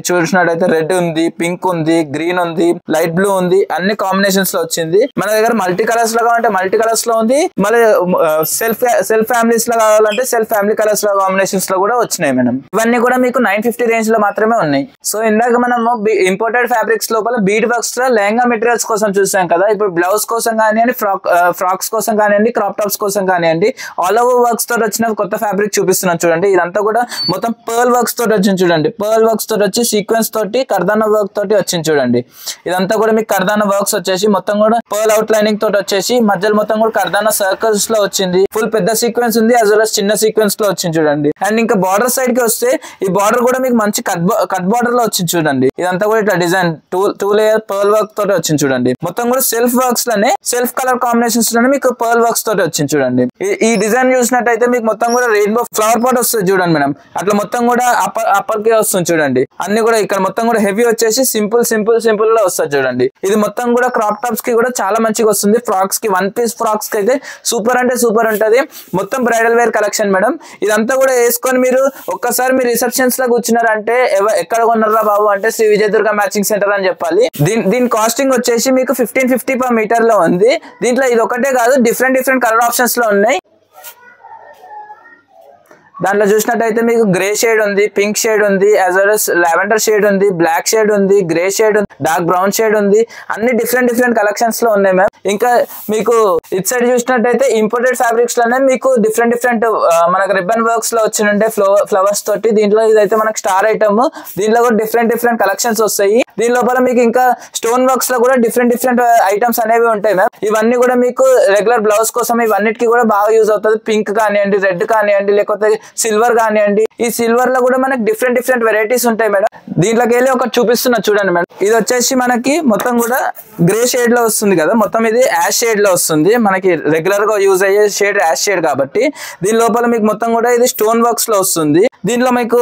చూసినట్టయితే రెడ్ ఉంది, పింక్ ఉంది, గ్రీన్ ఉంది, లైట్ బ్లూ ఉంది, అన్ని కాంబినేషన్స్ లో వచ్చింది. మన దగ్గర మల్టీ కలర్స్ లో కావాలంటే మల్టీ కలర్స్ లో ఉంది, మళ్ళీ సెల్ఫ్ ఫ్యామిలీస్ లో కావాలంటే సెల్ఫ్ ఫ్యామిలీ కలర్స్ లో కాంబినేషన్స్ లో కూడా వచ్చినాయి మేడం. ఇవన్నీ కూడా మీకు 950 రేంజ్ లో మాత్రమే ఉన్నాయి. సో ఇందాక మనము ఇంపోర్టెడ్ ఫ్యాబ్రిక్స్ లోపల బీడ్ వర్క్స్ లో లెహంగా మెటీరియల్స్ కోసం చూసాం కదా. ఇప్పుడు బ్లౌజ్ కోసం కానివ్వండి, ఫ్రాక్స్ కోసం కానివ్వండి, క్రాప్ టాప్స్ కోసం కానివ్వండి, ఆల్ ఓవర్ వర్క్స్ తోటి వచ్చిన కొత్త ఫ్యాబ్రిక్ చూపిస్తున్నాను చూడండి. ఇదంతా కూడా మొత్తం పర్ల్ వర్క్స్ తోటి వచ్చింది చూడండి. పర్ల్ వర్క్స్ తోటి వచ్చి సీక్వెన్స్ తోటి కర్దానా వర్క్ తోటి వచ్చింది చూడండి. ఇదంతా కూడా మీకు కర్దానా వర్క్స్ వచ్చేసి మొత్తం కూడా పర్ల్ అవుట్ లైనింగ్ తోటి వచ్చేసి మధ్యలో మొత్తం కూడా కర్దానా సర్కిల్స్ లో వచ్చింది. ఫుల్ పెద్ద సీక్వెన్స్ ఉంది, యాజ్ వెల్ as చిన్న సీక్వెన్స్ లో వచ్చింది చూడండి. అండ్ ఇంకా బార్డర్ సైడ్ కి వస్తే ఈ బార్డర్ కూడా మీకు మంచి కట్ బార్డర్ లో వచ్చింది చూడండి. ఇదంతా కూడా ఇట్లా design two layer pearl work తోటి వచ్చింది చూడండి. మొత్తం కూడా సెల్ఫ్ వర్క్స్ లోనే సెల్ఫ్ కలర్ కాంబినేషన్స్ లోనే మీకు పర్ల్ వర్క్స్ తోటి వచ్చింది చూడండి. ఈ డిజైన్ చూసినట్టయితే మీకు మొత్తం కూడా రెయిన్బో ఫ్లవర్ పాట్ వస్తుంది చూడండి మేడం. అట్లా మొత్తం కూడా అప్పర్ కే వస్తుంది చూడండి. అన్ని కూడా ఇక్కడ మొత్తం కూడా హెవీ వచ్చేసి సింపుల్ లో వస్తుంది చూడండి. ఇది మొత్తం కూడా క్రాప్ టాప్స్ కి కూడా చాలా మంచిగా వస్తుంది. ఫ్రాక్స్ కి వన్ పీస్ ఫ్రాక్స్ కి అయితే సూపర్ అంటే సూపర్ ఉంటది. మొత్తం బ్రైడల్ వేర్ కలెక్షన్ మేడం. ఇదంతా కూడా వేసుకొని మీరు ఒక్కసారి మీరు రిసెప్షన్స్ లో కూర్చున్నారంటే ఎక్కడ కొన్నారా బాబు అంటే శ్రీ విజయదుర్గ మ్యాచింగ్ సెంటర్ అని చెప్పాలి. దీని కాస్టింగ్ వచ్చేసి మీకు 1550 per మీటర్ లో ఉంది. దీంట్లో ఇది ఒకటే కాదు, డిఫరెంట్ కలర్ ఆప్షన్స్ లో ఉన్నాయి. దాంట్లో చూసినట్టయితే మీకు గ్రే షేడ్ ఉంది, పింక్ షేడ్ ఉంది, as well as lavender shade ఉంది, బ్లాక్ షేడ్ ఉంది, గ్రే షేడ్ ఉంది, డార్క్ బ్రౌన్ షేడ్ ఉంది. అన్ని డిఫరెంట్ కలెక్షన్స్ లో ఉన్నాయి మ్యామ్. ఇంకా మీకు ఇట్ సైడ్ చూసినట్టయితే ఇంపోర్టెడ్ ఫ్యాబ్రిక్స్ లోనే మీకు డిఫరెంట్ మనకు రిబ్బన్ వర్క్స్ లో వచ్చినంటే ఫ్లవర్స్ తోటి. దీంట్లో ఇదైతే మనకు స్టార్ ఐటమ్. దీంట్లో కూడా డిఫరెంట్ కలెక్షన్స్ వస్తాయి. దీని లోపల మీకు ఇంకా స్టోన్ వర్క్స్ లో కూడా డిఫరెంట్ ఐటమ్స్ అనేవి ఉంటాయి మ్యామ్. ఇవన్నీ కూడా మీకు రెగ్యులర్ బ్లౌజ్ కోసం ఇవన్నిటికీ కూడా బాగా యూజ్ అవుతుంది. పింక్ కానివ్వండి, రెడ్ కానివ్వండి, లేకపోతే సిల్వర్ కానివ్వండి. ఈ సిల్వర్ లో కూడా మనకి డిఫరెంట్ వెరైటీస్ ఉంటాయి మేడం. దీంట్లోకి వెళ్ళి ఒకటి చూపిస్తున్నా చూడండి మేడం. ఇది వచ్చేసి మనకి మొత్తం కూడా గ్రే షేడ్ లో వస్తుంది కదా, మొత్తం ఇది యాష్ షేడ్ లో వస్తుంది. మనకి రెగ్యులర్ గా యూజ్ అయ్యే షేడ్ యాష్ షేడ్ కాబట్టి దీని లోపల మీకు మొత్తం కూడా ఇది స్టోన్ వర్క్స్ లో వస్తుంది. దీంట్లో మీకు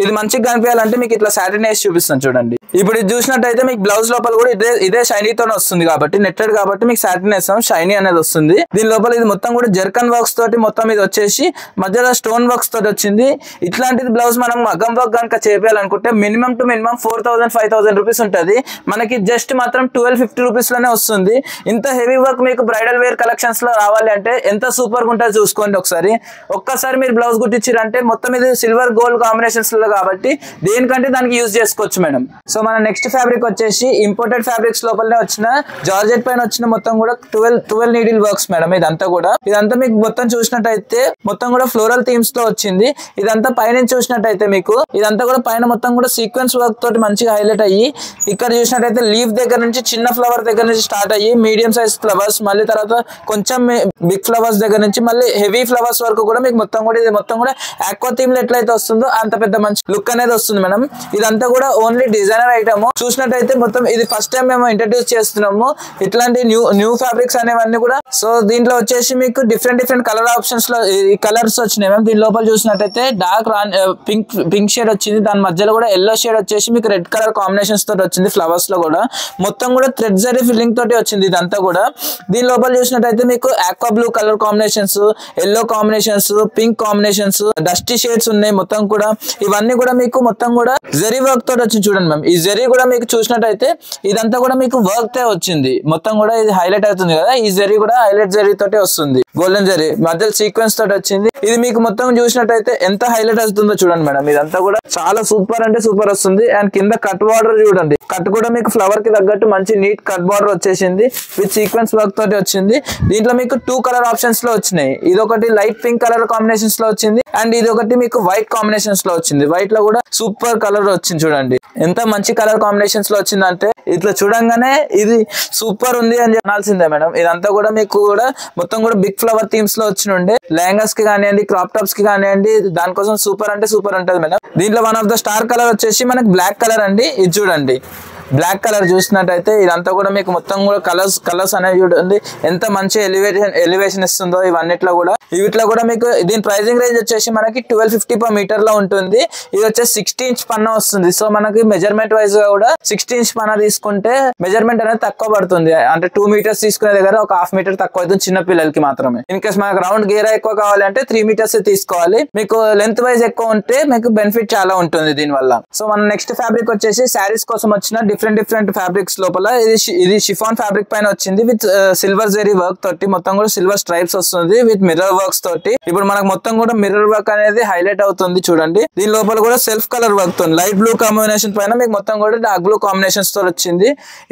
ఇది మంచిగా కనిపించాలంటే మీకు ఇట్లా సాటిన్ వేసి చూపిస్తాను చూడండి. ఇప్పుడు ఇది చూసినట్టయితే మీకు బ్లౌజ్ లోపల కూడా ఇదే షైనీతోనే వస్తుంది కాబట్టి నెట్టెడ్ కాబట్టి మీకు సాటిన్ వేస్తాం, షైనీ అనేది వస్తుంది. దీని లోపల ఇది మొత్తం కూడా జర్కన్ వర్క్స్ తోటి మొత్తం ఇది వచ్చేసి మధ్యలో స్టోన్ వర్క్స్ తోటి వచ్చింది. ఇట్లాంటిది బ్లౌజ్ మనం మగ్గం వర్క్ కనుక చేయాలనుకుంటే మినిమం 4000-5000 రూపీస్ ఉంటుంది. మనకి జస్ట్ మాత్రం 1250 రూపీస్ లోనే వస్తుంది. ఇంత హెవీ వర్క్ మీకు బ్రైడల్ వేర్ కలెక్షన్స్ లో రావాలి అంటే ఎంత సూపర్ గా ఉంటుందో చూసుకోండి ఒక్కసారి మీరు బ్లౌజ్ కుట్టించారంటే మొత్తం ఇది సిల్వర్ గోల్డ్ కాంబినేషన్స్ లో కాబట్టి దేనికంటే దానికి యూజ్ చేసుకోవచ్చు మేడం. సో మన నెక్స్ట్ ఫ్యాబ్రిక్ వచ్చేసి ఇంపోర్టెడ్ ఫ్యాబ్రిక్స్ లోపలనే వచ్చిన జార్జెట్ పైన వచ్చిన మొత్తం కూడా 12 నీడిల్ వర్క్స్ మేడం. ఇదంతా మీకు మొత్తం చూసినట్టయితే మొత్తం కూడా ఫ్లోరల్ థీమ్స్ తో వచ్చింది. ఇదంతా పైన చూసినట్టయితే మీకు ఇదంతా కూడా పైన మొత్తం కూడా సీక్వెన్స్ వర్క్ తోటి మంచిగా హైలైట్ అయ్యి ఇక్కడ చూసినట్టయితే లీఫ్ దగ్గర నుంచి చిన్న ఫ్లవర్ దగ్గర నుంచి స్టార్ట్ అయ్యి మీడియం సైజ్ ఫ్లవర్స్, మళ్ళీ తర్వాత కొంచెం బిగ్ ఫ్లవర్స్ దగ్గర నుంచి మళ్ళీ హెవీ ఫ్లవర్స్ వరకు కూడా మీకు మొత్తం కూడా ఇది మొత్తం కూడా ఆక్వా థీమ్ లో ఎట్లయితే వస్తుందో అంత పెద్ద మంచి లుక్ అనేది వస్తుంది మేడం. ఇదంతా కూడా ఓన్లీ డిజైనర్ ఐటమ్. చూసినట్టయితే మొత్తం ఇది ఫస్ట్ టైం మేము ఇంట్రడ్యూస్ చేస్తున్నాము ఇట్లాంటి న్యూ ఫ్యాబ్రిక్స్ అనేవన్నీ కూడా. సో దీంట్లో వచ్చేసి మీకు డిఫరెంట్ కలర్ ఆప్షన్స్ లో కలర్స్ వచ్చినాయి మ్యామ్. దీని లోపల చూసినట్టయితే డార్క్ పింక్ షేడ్ వచ్చింది, దాని మధ్యలో కూడా ఎల్లో షేడ్ వచ్చేసి మీకు రెడ్ కలర్ కాంబినేషన్స్ తోటి వచ్చింది. ఫ్లవర్స్ లో కూడా మొత్తం కూడా థ్రెడ్ జరీ ఫిల్లింగ్ తోటి వచ్చింది ఇదంతా కూడా. దీని లోపల చూసినట్టయితే మీకు aqua blue colour combinations, yellow combinations, pink combinations, dusty shades ఉన్నాయి. మొత్తం కూడా ఇవన్నీ కూడా మీకు మొత్తం కూడా జరీ వర్క్ తోటి వచ్చింది చూడండి మ్యామ్. ఈ జరీ కూడా మీకు చూసినట్టయితే ఇదంతా కూడా మీకు వర్క్ తే వచ్చింది మొత్తం కూడా. ఇది హైలైట్ అవుతుంది కదా, ఈ జరీ కూడా హైలైట్ జరీ తోటి వస్తుంది, గోల్డెన్ జరీ మధ్యలో సీక్వెన్స్ తోటి వచ్చింది. ఇది మీకు మొత్తం చూసినట్టయితే ఎంత హైలైట్ అవుతుందో చూడండి మేడం. ఇదంతా కూడా చాలా సూపర్ అంటే సూపర్ వస్తుంది. అండ్ కింద కట్ బార్డర్ చూడండి, కట్ కూడా మీకు ఫ్లవర్ కి తగ్గట్టు మంచి నీట్ కట్ బార్డర్ వచ్చేసింది విత్ సీక్వెన్స్ వర్క్ తోటి వచ్చింది. దీంట్లో మీకు 2 కలర్ ఆప్షన్స్ లో వచ్చినాయి. ఇది ఒకటి లైట్ పింక్ కలర్ కాంబినేషన్స్ లో వచ్చింది అండ్ ఇది ఒకటి మీకు వైట్ కాంబినేషన్స్ లో వచ్చింది. వైట్ లో కూడా సూపర్ కలర్ వచ్చింది చూడండి, ఎంత మంచి కలర్ కాంబినేషన్స్ లో వచ్చిందంటే ఇట్లా చూడంగానే ఇది సూపర్ ఉంది అని చెప్పాల్సిందే మేడం. ఇదంతా కూడా మీకు కూడా మొత్తం కూడా బిగ్ ఫ్లవర్ థీమ్స్ లో వచ్చినుండే లెహంగాస్ కి కానివ్వండి, క్రాప్ టాప్స్ కి కానివ్వండి, దానికోసం సూపర్ అంటే సూపర్ ఉంటది మేడం. దీంట్లో one of the star colour వచ్చేసి మనకి బ్లాక్ కలర్ అండి. ఇది చూడండి బ్లాక్ కలర్ చూసినట్టయితే ఇదంతా కూడా మీకు మొత్తం కూడా కలర్స్ అనేవి చూడండి ఎంత మంచి ఎలివేషన్ ఇస్తుందో ఇవన్నిట్లో కూడా. వీటిలో కూడా మీకు దీని ప్రైజింగ్ రేంజ్ వచ్చేసి మనకి 1250 per మీటర్ లో ఉంటుంది. ఇది వచ్చేసి 60 inch పన్నా వస్తుంది. సో మనకి మెజర్మెంట్ వైజ్ గా కూడా 60 inch పన్నా తీసుకుంటే మెజర్మెంట్ అనేది తక్కువ పడుతుంది. అంటే 2 meters తీసుకునే దగ్గర ఒక 1/2 meter తక్కువ అవుతుంది చిన్న పిల్లలకి మాత్రమే. ఇన్ కేస్ మనకు రౌండ్ గేరా ఎక్కువ కావాలంటే 3 meters తీసుకోవాలి. మీకు లెంత్ వైజ్ ఎక్కువ ఉంటే మీకు బెనిఫిట్ చాలా ఉంటుంది దీని వల్ల. సో మన నెక్స్ట్ ఫ్యాబ్రిక్ వచ్చేసి శారీస్ కోసం వచ్చిన డిఫరెంట్ ఫ్యాబ్రిక్స్ లోపల ఇది షిఫాన్ ఫ్యాబ్రిక్ పైన వచ్చింది విత్ సిల్వర్ జెరీ వర్క్ తోటి మొత్తం కూడా సిల్వర్ స్ట్రైప్స్ వస్తుంది విత్ మిర్రర్ వర్క్స్ తోటి. ఇప్పుడు మనకు మొత్తం కూడా మిర్రర్ వర్క్ అనేది హైలైట్ అవుతుంది చూడండి. దీని లోపల కూడా సెల్ఫ్ కలర్ వర్క్ తో లైట్ బ్లూ కాంబినేషన్ పైన మీకు మొత్తం కూడా డార్క్ బ్లూ కాంబినేషన్స్ తో వచ్చింది.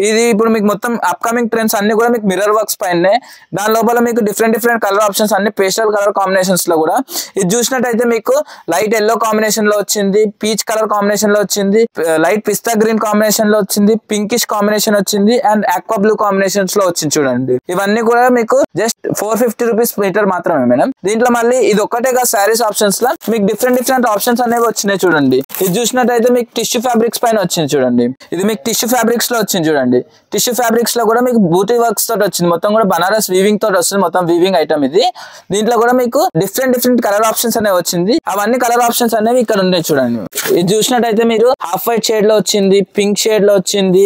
ఇది ఇప్పుడు మీకు మొత్తం అప్కమింగ్ ట్రెండ్స్ అన్ని కూడా మీకు మిర్రర్ వర్క్స్ పైనే. దాని లోపల మీకు డిఫరెంట్ కలర్ ఆప్షన్స్ అన్ని పేస్టల్ కలర్ కాంబినేషన్స్ లో కూడా. ఇది చూసినట్టయితే మీకు లైట్ ఎల్లో కాంబినేషన్ లో వచ్చింది, పీచ్ కలర్ కాంబినేషన్ లో వచ్చింది, లైట్ పిస్తా గ్రీన్ కాంబినేషన్ లో వచ్చింది, పింకిష్ కాంబినేషన్ వచ్చింది అండ్ ఆక్వా బ్లూ కాంబినేషన్స్ లో వచ్చింది చూడండి. ఇవన్నీ కూడా మీకు జస్ట్ 450 rupees మీటర్ మాత్రమే మేడం. దీంట్లో మళ్ళీ ఇది ఒక్కటేగా శారీస్ ఆప్షన్స్ లా మీకు డిఫరెంట్ ఆప్షన్స్ అనేవి వచ్చినాయి చూడండి. ఇది చూసినట్టయితే మీకు టిష్యూ ఫ్యాబ్రిక్స్ పైన వచ్చింది చూడండి. ఇది మీకు టిష్యూ ఫ్యాబ్రిక్స్ లో వచ్చింది చూడండి. టిష్యూ ఫ్యాబ్రిక్స్ లో కూడా మీకు బూటీ వర్క్స్ తోటి వచ్చింది, మొత్తం కూడా బనారస్ వీవింగ్ తోటి వస్తుంది, మొత్తం వీవింగ్ ఐటమ్ ఇది. దీంట్లో కూడా మీకు డిఫరెంట్ కలర్ ఆప్షన్స్ అనేవి వచ్చింది. అవన్నీ కలర్ ఆప్షన్స్ అనేవి ఇక్కడ ఉన్నాయి చూడండి. ఇది చూసినట్టయితే మీరు హాఫ్ వైట్ షేడ్ లో వచ్చింది, పింక్ షేడ్ లో వచ్చింది,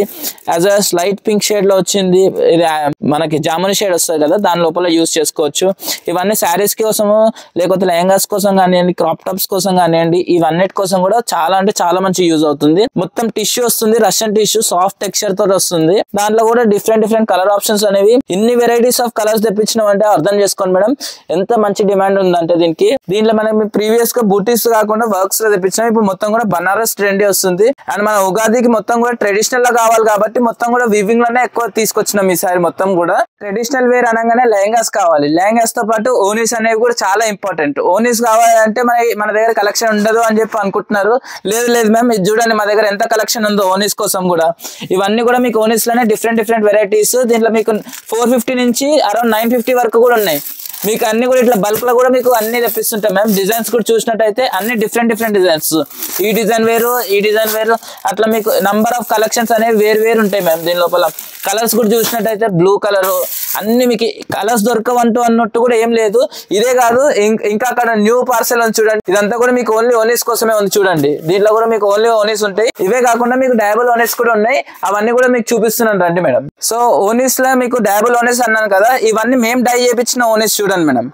as well as light pink shade లో వచ్చింది. ఇది మనకి జాముని షేడ్ వస్తుంది కదా, దాని లోపల యూజ్ చేసుకోవచ్చు. ఇవన్నీ శారీస్ కోసము లేకపోతే లెహంగాస్ కోసం కానివ్వండి, క్రాప్ టాప్స్ కోసం కానివ్వండి, ఇవన్నిటి కోసం కూడా చాలా అంటే చాలా మంచి యూజ్ అవుతుంది. మొత్తం టిష్యూ వస్తుంది, రష్యన్ టిష్యూ సాఫ్ట్ టెక్స్చర్ తో వస్తుంది. దాంట్లో కూడా డిఫరెంట్ కలర్ ఆప్షన్స్ అనేవి ఇన్ని వెరైటీస్ ఆఫ్ కలర్స్ తెప్పించినామంటే అర్థం చేసుకోండి మేడం ఎంత మంచి డిమాండ్ ఉందంటే దీనికి. దీంట్లో మనం ప్రీవియస్ గా బూటీస్ కాకుండా వర్క్స్ లో తెప్పించినాం. ఇప్పుడు మొత్తం కూడా బనారస్ ట్రెండీ వస్తుంది అండ్ మన ఉగాదికి మొత్తం కూడా ట్రెడిషనల్ గా కావాలి కాబట్టి మొత్తం కూడా వీవింగ్ లోనే ఎక్కువ తీసుకొచ్చినాం ఈసారి. మొత్తం కూడా ట్రెడిషనల్ వేర్ అనగానే లెహంగాస్ కావాలి, లెహంగాస్ తో పాటు ఓనీస్ అనేవి కూడా చాలా ఇంపార్టెంట్. ఓనీస్ కావాలంటే మన దగ్గర కలెక్షన్ ఉండదు అని చెప్పి అనుకుంటున్నారు. లేదు మ్యామ్, ఇది చూడండి మా దగ్గర ఎంత కలెక్షన్ ఉందో ఓనీస్ కోసం కూడా. ఇవన్నీ కూడా మీకు ఓనీస్ లోనే డిఫరెంట్ వెరైటీస్. దీంట్లో మీకు 450 నుంచి అరౌండ్ 950 వరకు కూడా ఉన్నాయి. మీకు అన్ని కూడా ఇట్లా బల్క్ లో కూడా మీకు అన్ని తెప్పిస్తుంటాం మ్యామ్. డిజైన్స్ కూడా చూసినట్టయితే అన్ని డిఫరెంట్ డిజైన్స్, ఈ డిజైన్ వేరు అట్లా మీకు నంబర్ ఆఫ్ కలెక్షన్స్ అనేవి వేరు ఉంటాయి మ్యామ్. దీని లోపల కలర్స్ కూడా చూసినట్టయితే బ్లూ కలర్ అన్ని మీకు కలర్స్ దొరకవంటూ అన్నట్టు కూడా ఏం లేదు. ఇదే కాదు ఇంకా అక్కడ న్యూ పార్సెల్ అని చూడండి. ఇదంతా కూడా మీకు ఓన్లీ ఓనీస్ కోసమే ఉంది చూడండి. దీంట్లో కూడా మీకు ఓన్లీ ఓనీస్ ఉంటాయి. ఇవే కాకుండా మీకు డయాబుల్ ఓనీస్ కూడా ఉన్నాయి. అవన్నీ కూడా మీకు చూపిస్తున్నాను రండి మేడం. సో ఓనీస్ లో మీకు డయాబుల్ ఓనీస్ అన్నాను కదా, ఇవన్నీ మేము డై చేయించిన ఓనీస్ చూడండి మేడం.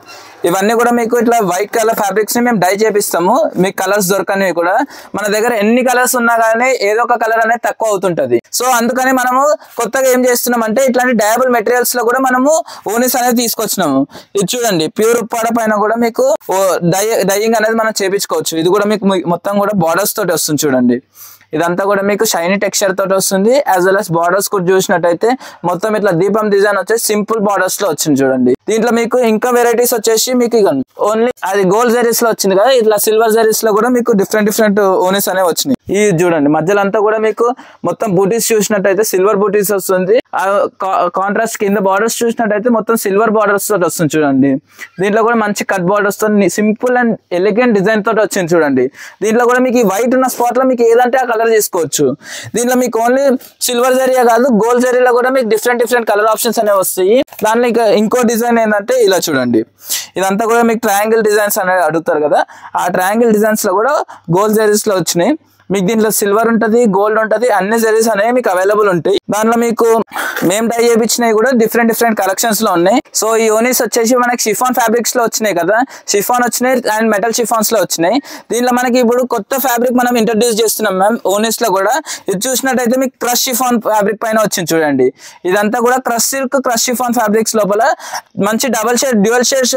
ఇవన్నీ కూడా మీకు ఇట్లా వైట్ కలర్ ఫ్యాబ్రిక్స్ ని మేము డై చేపిస్తాము. మీకు కలర్స్ దొరకనివి కూడా మన దగ్గర ఎన్ని కలర్స్ ఉన్నా కానీ ఏదో ఒక కలర్ అనేది తక్కువ అవుతుంటది. సో అందుకని మనము కొత్తగా ఏం చేస్తున్నాం అంటే ఇట్లాంటి డయాబుల్ మెటీరియల్స్ లో కూడా మనము ఓనీస్ అనేది తీసుకొచ్చినాము. ఇది చూడండి ప్యూర్ ఉప్పాడ పైన కూడా మీకు డైయింగ్ అనేది మనం చేపించుకోవచ్చు. ఇది కూడా మీకు మొత్తం కూడా బార్డర్స్ తోటి వస్తుంది చూడండి. ఇదంతా కూడా మీకు షైనీ టెక్స్చర్ తోటి వస్తుంది. యాజ్ వెల్ as బార్డర్స్ కూడా చూసినట్టయితే మొత్తం ఇట్లా దీపం డిజైన్ వచ్చేసి సింపుల్ బార్డర్స్ లో వచ్చింది చూడండి. దీంట్లో మీకు ఇంకా వెరైటీస్ వచ్చేసి మీకు ఇక ఓన్లీ అది గోల్డ్ జరీస్ లో వచ్చింది కదా, ఇట్లా సిల్వర్ జరీస్ లో కూడా మీకు డిఫరెంట్ ఓనీస్ అనేవి వచ్చినాయి. ఇది చూడండి మధ్యలో అంతా కూడా మీకు మొత్తం బూటీస్ చూసినట్టయితే సిల్వర్ బూటీస్ వస్తుంది. కాంట్రాస్ట్ కింద బార్డర్స్ చూసినట్టయితే మొత్తం సిల్వర్ బార్డర్స్ తోటి వస్తుంది చూడండి. దీంట్లో కూడా మంచి కట్ బార్డర్స్ తో సింపుల్ అండ్ ఎలిగెంట్ డిజైన్ తోటి వచ్చింది చూడండి. దీంట్లో కూడా మీకు ఈ వైట్ ఉన్న స్పాట్ లో మీకు ఏదంటే ఆ కలర్ చేసుకోవచ్చు. దీంట్లో మీకు ఓన్లీ సిల్వర్ జరీయే కాదు గోల్డ్ జరీలో కూడా మీకు డిఫరెంట్ కలర్ ఆప్షన్స్ అనేవి వస్తాయి. దాంట్లో ఇంకో డిజైన్ ఏంటంటే ఇలా చూడండి. ఇదంతా కూడా మీకు ట్రయాంగిల్ డిజైన్స్ అనేది అడుగుతారు కదా, ఆ ట్రయాంగిల్ డిజైన్స్ లో కూడా గోల్డ్ జరీస్ లో వచ్చినాయి. మీకు దీంట్లో సిల్వర్ ఉంటది, గోల్డ్ ఉంటది, అన్ని జరీస్ అనేవి మీకు అవైలబుల్ ఉంటాయి. దాంట్లో మీకు మేము డై చేయించినవి కూడా డిఫరెంట్ కలెక్షన్స్ లో ఉన్నాయి. సో ఈ ఓనీస్ వచ్చేసి మనకి షిఫాన్ ఫ్యాబ్రిక్స్ లో వచ్చినాయి కదా, షిఫాన్ వచ్చినాయి అండ్ మెటల్ షిఫాన్స్ లో వచ్చినాయి. దీంట్లో మనకి ఇప్పుడు కొత్త ఫ్యాబ్రిక్ మనం ఇంట్రడ్యూస్ చేస్తున్నాం మ్యామ్ ఓనీస్ లో కూడా. ఇది చూసినట్టయితే మీకు క్రష్ షిఫాన్ ఫ్యాబ్రిక్ పైన వచ్చింది చూడండి. ఇదంతా కూడా crush silk, crush chiffon fabrics లోపల మంచి డబల్ షేడ్, డ్యూయల్ షేడ్స్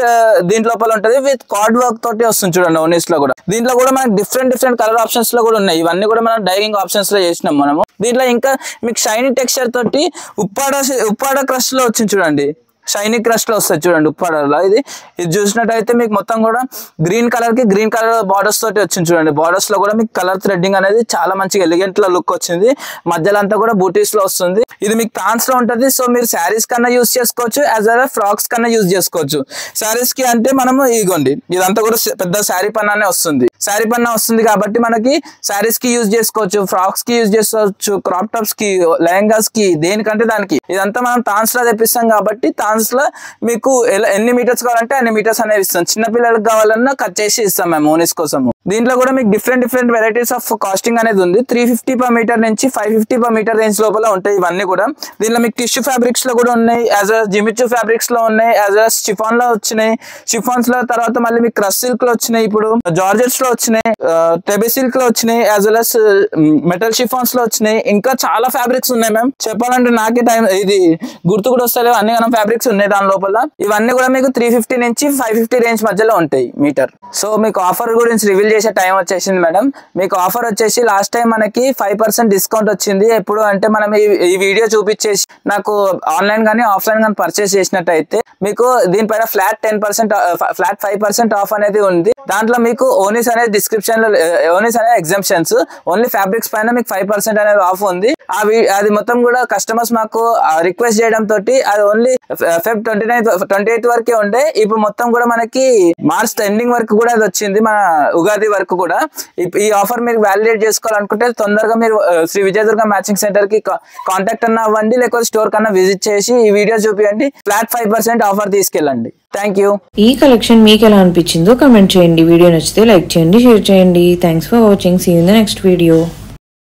దీని లోపల ఉంటది. విత్ కార్డ్ వర్క్ తోటి వస్తుంది చూడండి ఓనీస్ లో కూడా. దీంట్లో కూడా మనకి డిఫరెంట్ కలర్ ఆప్షన్స్ లో కూడా ఉన్నాయి. ఇవన్నీ కూడా మనం డైయింగ్ ఆప్షన్స్ లో చేసినాం మనము. దీంట్లో ఇంకా మీకు షైనీ టెక్స్చర్ తోటి ఉప్పాడ క్రష్ లో వచ్చింది చూడండి. షైనీ క్రష్ లో వస్తుంది చూడండి ఉప్పాడలో. ఇది చూసినట్టయితే మీకు మొత్తం కూడా గ్రీన్ కలర్ కి గ్రీన్ కలర్ బార్డర్స్ తోటి వచ్చింది చూడండి. బార్డర్స్ లో కూడా మీకు కలర్ థ్రెడ్డింగ్ అనేది చాలా మంచిగా ఎలిగెంట్ లో లుక్ వచ్చింది. మధ్యలో అంతా కూడా బూటీస్ లో వస్తుంది. ఇది మీకు థాన్స్ లో ఉంటది. సో మీరు శారీస్ కన్నా యూజ్ చేసుకోవచ్చు, యాజ్ వెల్ as ఫ్రాక్స్ కన్నా యూజ్ చేసుకోవచ్చు. శారీస్ కి అంటే మనము ఇగోండి ఇదంతా కూడా పెద్ద శారీ పన్నానే వస్తుంది. శారీ పన్నా వస్తుంది కాబట్టి మనకి శారీస్ కి యూజ్ చేసుకోవచ్చు, ఫ్రాక్స్ కి యూజ్ చేసుకోవచ్చు, క్రాప్ టాప్స్ కి, లెహంగాస్ కి, దేనికంటే దానికి. ఇదంతా మనం థాన్స్ లో తెప్పిస్తాం కాబట్టి థాన్స్ లో మీకు ఎన్ని మీటర్స్ కావాలంటే అన్ని మీటర్స్ అనేవి ఇస్తాం. చిన్న పిల్లలకు కావాలన్నా కట్ చేసి ఇస్తాం మేము ఓనీస్ కోసము. దీంట్లో కూడా మీకు డిఫరెంట్ వెరైటీస్ ఆఫ్ కాస్టింగ్ అనేది ఉంది. 350 per మీటర్ నుంచి 550 per మీటర్ రేంజ్ లోపల ఉంటాయి ఇవన్నీ కూడా. దీనిలో మీకు టిష్యూ ఫ్యాబ్రిక్స్ లో కూడా ఉన్నాయి, యాజ్ వెల్ జిమిచూ ఫ్యాబ్రిక్స్ లో ఉన్నాయి, యాజ్ వెల్ షిఫాన్ లో వచ్చినాయి. షిఫాన్స్ లో తర్వాత మళ్ళీ మీకు క్రష్ సిల్క్ లో వచ్చినాయి, ఇప్పుడు జార్జెట్స్ లో వచ్చినాయి, టెబీ సిల్క్ లో వచ్చినాయి, as well as metal chiffons లో వచ్చినాయి. ఇంకా చాలా ఫ్యాబ్రిక్స్ ఉన్నాయి మ్యామ్. చెప్పాలంటే నాకే టైం ఇది గుర్తు కూడా వస్తలేవు, అన్ని మనం ఫ్యాబ్రిక్స్ ఉన్నాయి దాని లోపల. ఇవన్నీ కూడా మీకు 350 నుంచి 550 రేంజ్ మధ్యలో ఉంటాయి మీటర్. సో మీకు ఆఫర్ గురించి రివీల్ చేసే టైం వచ్చేసింది మేడం. మీకు ఆఫర్ వచ్చేసి లాస్ట్ టైం మనకి 5% డిస్కౌంట్ వచ్చింది. ఎప్పుడు అంటే మనం ఈ వీడియో చూపించేసి నాకు ఆన్లైన్ కానీ ఆఫ్లైన్ కానీ పర్చేస్ చేసినట్టయితే మీకు దీనిపైన ఫ్లాట్ 5% ఆఫ్ అనేది ఉంది. దాంట్లో మీకు ఓనీస్ అనేది డిస్క్రిప్షన్ లో ఓనీస్ అనేది ఎగ్జామ్షన్స్, ఓన్లీ ఫ్యాబ్రిక్స్ పైన మీకు 5% అనేది ఆఫ్ ఉంది. అది మొత్తం కూడా కస్టమర్స్ మాకు రిక్వెస్ట్ చేయడం తోటి అది ఓన్లీ Feb 28 వరకే ఉండే. ఇప్పుడు మొత్తం కూడా మనకి మార్చ్ ఎండింగ్ వరకు కూడా అది వచ్చింది, మన ఉగాది వరకు కూడా. ఈ ఆఫర్ మీరు వ్యాలిడేట్ చేసుకోవాలనుకుంటే తొందరగా మీరు శ్రీ విజయదుర్గ మ్యాచింగ్ సెంటర్ కి కాంటాక్ట్ అన్న అవ్వండి, లేకపోతే స్టోర్ కన్నా విజిట్ చేసి ఈ వీడియో చూపియండి. ఫ్లాట్ 5% ఆఫర్ తీసుకెళ్ళండి. Thank you. ఈ కలెక్షన్ మీకు ఎలా అనిపించిందో కమెంట్ చేయండి. వీడియో నచ్చితే లైక్ చేయండి, షేర్ చేయండి. Thanks for watching. See you in the next video.